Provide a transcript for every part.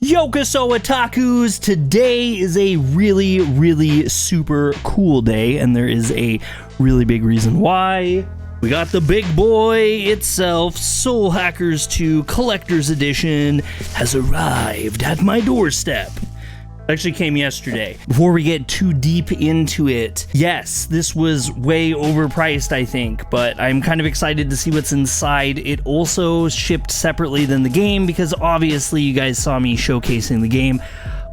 Yokoso Otakus! Today is a really super cool day, and there is a really big reason why. We got the big boy itself, Soul Hackers 2 Collector's Edition, has arrived at my doorstep. It actually came yesterday. Before we get too deep into it, yes, this was way overpriced, I think, but I'm kind of excited to see what's inside. It also shipped separately than the game because obviously you guys saw me showcasing the game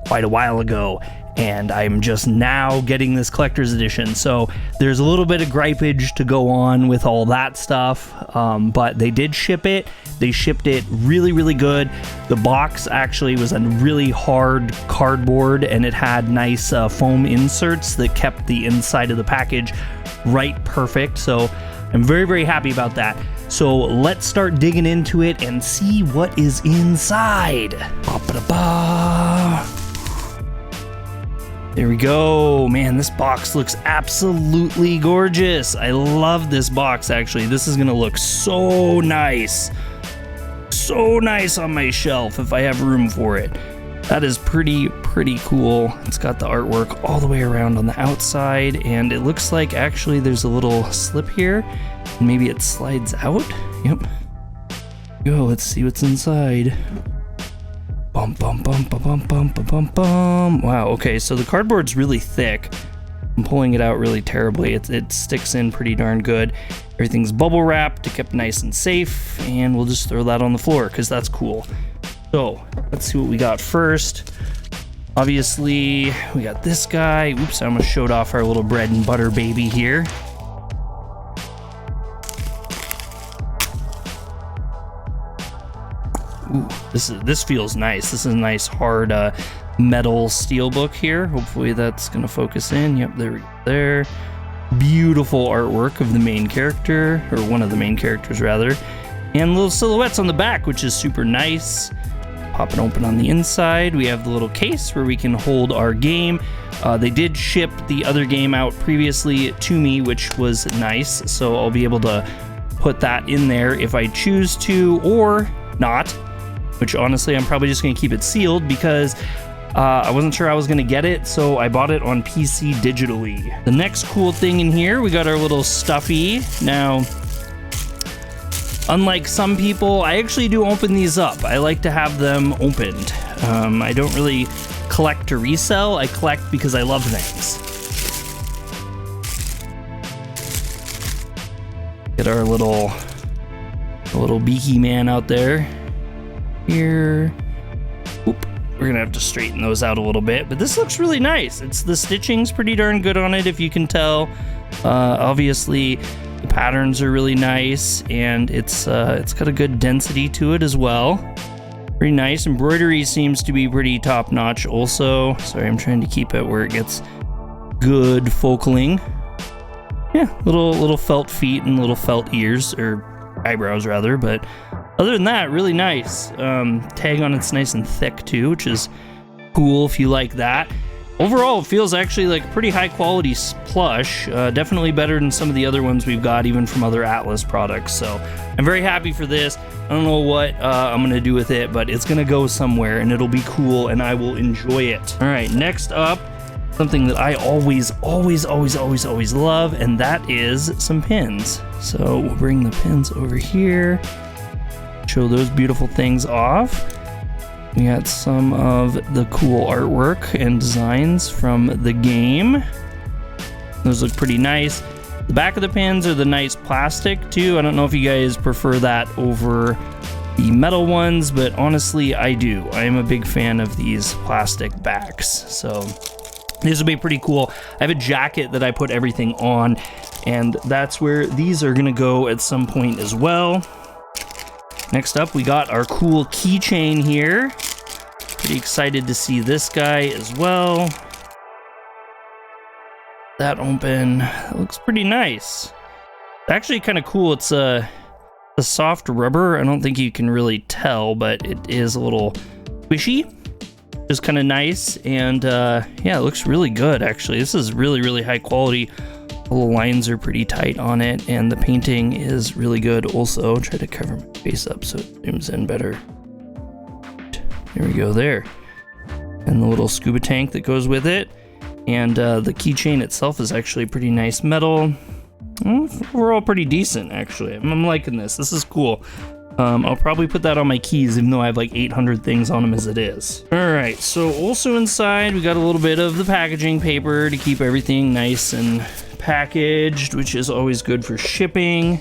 quite a while ago, and I'm just now getting this collector's edition. So there's a little bit of gripage to go on with all that stuff, but they did ship it. They shipped it really good. The box actually was a really hard cardboard, and it had nice foam inserts that kept the inside of the package right perfect. So I'm very happy about that. So let's start digging into it and see what is inside. Ba-ba-da-ba. There we go. Man, this box looks absolutely gorgeous. I love this box, actually. This is gonna look so nice. So nice on my shelf if I have room for it. That is pretty cool. It's got the artwork all the way around on the outside, and it looks like actually there's a little slip here. Maybe it slides out. Yep. Go, let's see what's inside. Bum. Wow, okay, so the cardboard's really thick. I'm pulling it out really terribly. It sticks in pretty darn good. Everything's bubble wrapped, kept nice and safe, and we'll just throw that on the floor because that's cool. So let's see what we got first. Obviously, we got this guy. Oops, I almost showed off our little bread and butter baby here. Ooh, this feels nice. This is a nice hard metal steel book here. Hopefully that's gonna focus in. Yep, there we go. There. Beautiful artwork of the main character, or one of the main characters rather, and little silhouettes on the back, which is super nice. Pop it open on the inside. We have the little case where we can hold our game. They did ship the other game out previously to me, which was nice, so I'll be able to put that in there if I choose to, or not, which honestly I'm probably just gonna keep it sealed because I wasn't sure I was gonna get it, so I bought it on PC digitally. The next cool thing in here, we got our little stuffy. Now, unlike some people, I actually do open these up. I like to have them opened. I don't really collect to resell. I collect because I love things. Get our little beaky man out there. Here. Oop. We're gonna have to straighten those out a little bit, but this looks really nice. The stitching's pretty darn good on it, if you can tell. Obviously, the patterns are really nice, and it's got a good density to it as well. Pretty nice. Embroidery seems to be pretty top notch also. Sorry, I'm trying to keep it where it gets good focaling. Yeah, little felt feet and little felt ears, or eyebrows rather, but other than that, really nice. Tag on it's nice and thick too, which is cool if you like that. Overall, it feels actually like a pretty high quality plush. Definitely better than some of the other ones we've got, even from other Atlas products. So I'm very happy for this. I don't know what I'm gonna do with it, but it's gonna go somewhere and it'll be cool and I will enjoy it. All right, next up, something that I always love, and that is some pins. So we'll bring the pins over here. Show those beautiful things off. We got some of the cool artwork and designs from the game. Those look pretty nice. The back of the pins are the nice plastic too. I don't know if you guys prefer that over the metal ones, but honestly I do. I am a big fan of these plastic backs. So these will be pretty cool. I have a jacket that I put everything on, and that's where these are gonna go at some point as well. Next up, we got our cool keychain here. Pretty excited to see this guy as well. That open, that looks pretty nice. Actually kind of cool, it's a soft rubber. I don't think you can really tell, but it is a little squishy, which is kind of nice. And yeah, it looks really good actually. This is really high quality. The lines are pretty tight on it, and the painting is really good also. Try to cover my face up so it zooms in better. There we go there. and the little scuba tank that goes with it. And the keychain itself is actually pretty nice metal. We're all pretty decent, actually. I'm liking this. This is cool. I'll probably put that on my keys, even though I have like 800 things on them as it is. All right, so also inside, we got a little bit of the packaging paper to keep everything nice and packaged, which is always good for shipping.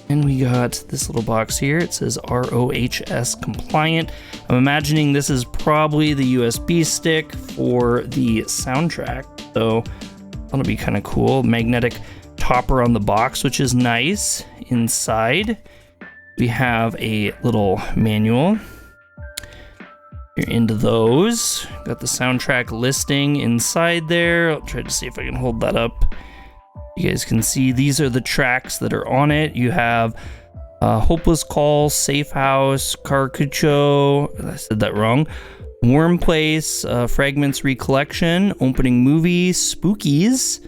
And we got this little box here. It says ROHS compliant. I'm imagining this is probably the USB stick for the soundtrack. So that'll be kind of cool. Magnetic topper on the box, which is nice. Inside, we have a little manual. You're into those. Got the soundtrack listing inside there. I'll try to see if I can hold that up. You guys can see these are the tracks that are on it. You have Hopeless Call, Safe House, Carcucho, I said that wrong, Warm Place, Fragments Recollection, Opening Movie, Spookies,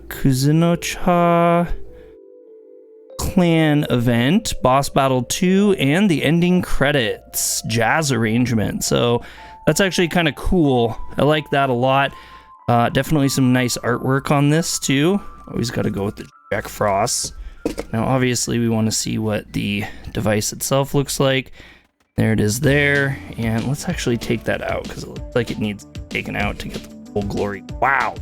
Kuzinocha, Clan Event, Boss Battle 2, and the ending credits, jazz arrangement. So that's actually kind of cool. I like that a lot. Definitely some nice artwork on this too. Always got to go with the Jack Frost. Now obviously we want to see what the device itself looks like. There it is there. And let's actually take that out because it looks like it needs taken out to get the full glory. Wow.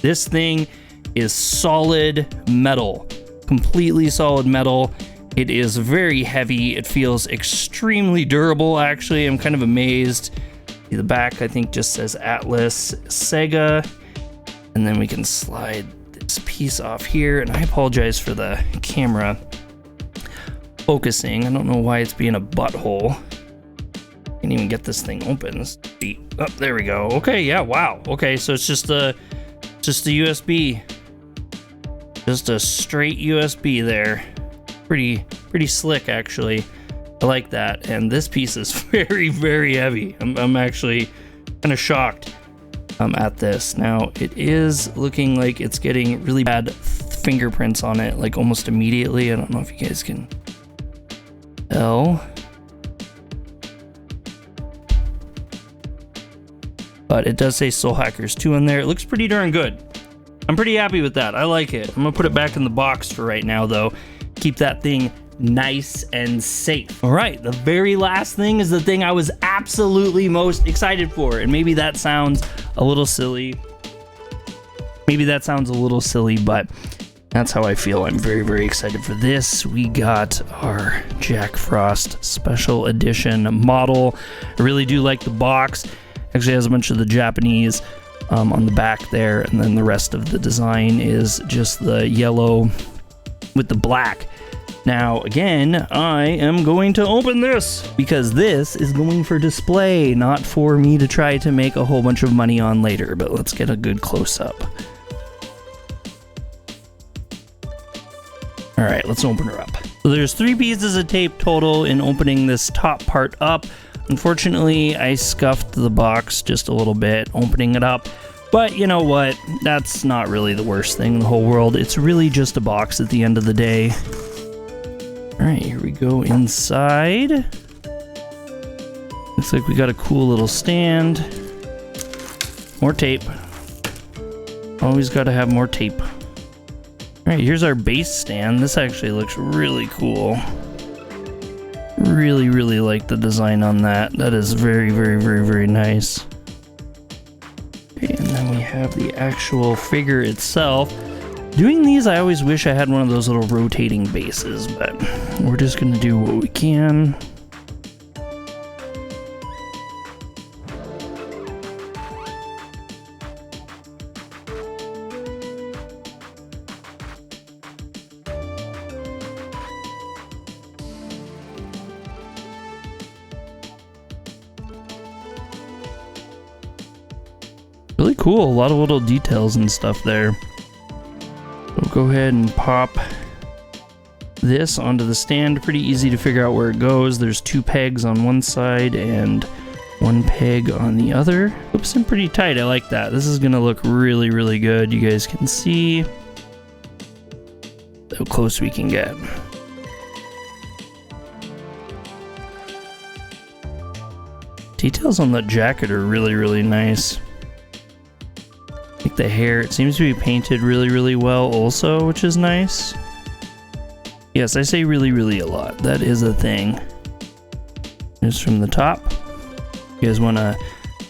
This thing is solid metal. Completely solid metal. It is very heavy. It feels extremely durable, actually. I'm kind of amazed. The back, I think, just says Atlas, Sega. And then we can slide this piece off here. And I apologize for the camera focusing. I don't know why it's being a butthole. Can't even get this thing open. Oh, there we go. Okay, yeah, wow. Okay, so it's just a USB. Just a straight USB there. Pretty slick, actually. I like that. And this piece is very, very heavy. I'm actually kind of shocked at this. Now, it is looking like it's getting really bad fingerprints on it, like almost immediately. I don't know if you guys can tell. But it does say Soul Hackers 2 in there. It looks pretty darn good. I'm pretty happy with that. I like it. I'm gonna put it back in the box for right now, though. Keep that thing nice and safe. All right, the very last thing is the thing I was absolutely most excited for. And maybe that sounds a little silly. But that's how I feel. I'm very, very excited for this. We got our Jack Frost Special Edition model. I really do like the box. Actually has a bunch of the Japanese on the back there, and then the rest of the design is just the yellow with the black. Now, again, I am going to open this because this is going for display, not for me to try to make a whole bunch of money on later, but let's get a good close-up. All right, let's open her up. So there's 3 pieces of tape total in opening this top part up. Unfortunately, I scuffed the box just a little bit opening it up, but you know what? That's not really the worst thing in the whole world. It's really just a box at the end of the day. All right, here we go inside. Looks like we got a cool little stand. More tape. Always got to have more tape. All right, here's our base stand. This actually looks really cool. Really, really like the design on that. That is very, very, very, very nice. Okay, and then we have the actual figure itself. Doing these, I always wish I had one of those little rotating bases, but we're just gonna do what we can. Really cool, a lot of little details and stuff there. We'll go ahead and pop this onto the stand. Pretty easy to figure out where it goes. There's 2 pegs on one side and 1 peg on the other. Oops, and pretty tight. I like that. This is gonna look really, really good. You guys can see how close we can get. Details on the jacket are really, really nice. Like the hair, it seems to be painted really, really well also, which is nice. Yes, I say really, really a lot. That is a thing. Just from the top. You guys want a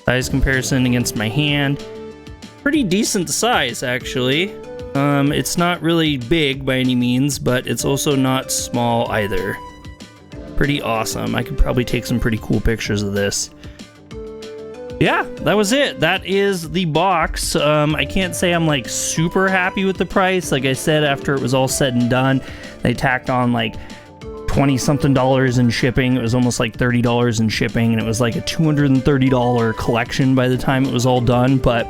size comparison against my hand? Pretty decent size, actually. It's not really big by any means, but it's also not small either. Pretty awesome. I could probably take some pretty cool pictures of this. Yeah, that was it. That is the box. I can't say I'm like super happy with the price. Like I said, after it was all said and done, they tacked on like 20 something dollars in shipping. It was almost like $30 in shipping, and it was like a $230 collection by the time it was all done. But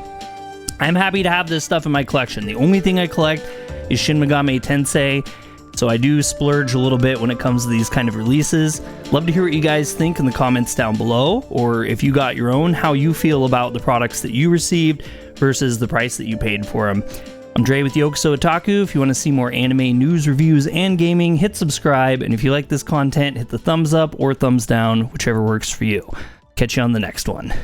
I'm happy to have this stuff in my collection. The only thing I collect is Shin Megami Tensei, so I do splurge a little bit when it comes to these kind of releases. Love to hear what you guys think in the comments down below, or if you got your own, how you feel about the products that you received versus the price that you paid for them. I'm Dre with Otaku. If you want to see more anime news, reviews, and gaming, hit subscribe, and if you like this content, hit the thumbs up or thumbs down, whichever works for you. Catch you on the next one.